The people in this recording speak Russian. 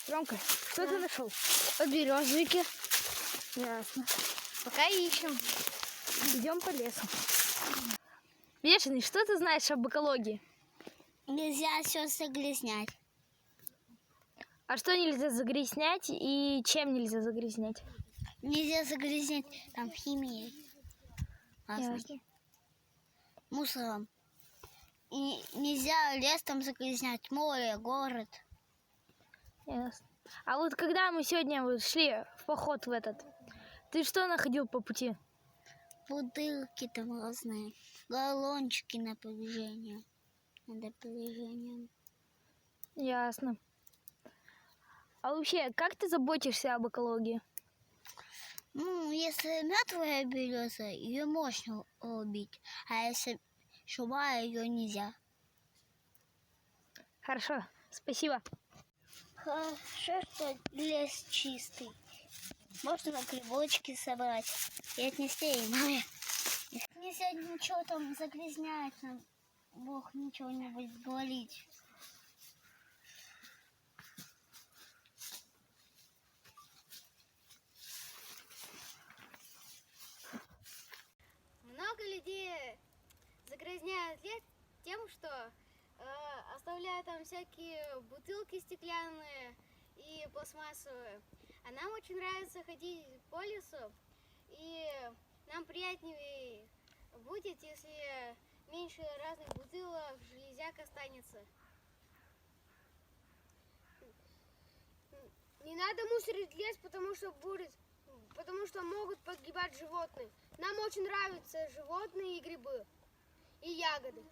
Ромка, что ты нашел? Подберезовики. Ясно. Пока ищем. Идем по лесу. Бешеный, что ты знаешь об экологии? Нельзя все загрязнять. А что нельзя загрязнять и чем нельзя загрязнять? Нельзя загрязнять там химией. Ясно. Мусором. И нельзя лес там загрязнять, море, город. Ясно. А вот когда мы сегодня вот шли в поход в этот, ты что находил по пути? Бутылки там разные. Галлончики на напряжение. Напряжением. Ясно. А вообще, как ты заботишься об экологии? Ну, если мертвая береза, ее можно убить. А если живая, ее нельзя. Хорошо, спасибо. Хорошо, что лес чистый. Можно грибочки собрать и отнести и маме. Нельзя ничего там загрязнять, нам Бог ничего не будет говорить. Много людей загрязняют лес тем, что оставляют там всякие бутылки стеклянные и пластмассовые. А нам очень нравится ходить по лесу, и нам приятнее будет, если меньше разных бутылок, железяк останется. Не надо мусорить лес, потому что могут погибать животные. Нам очень нравятся животные и грибы, и ягоды.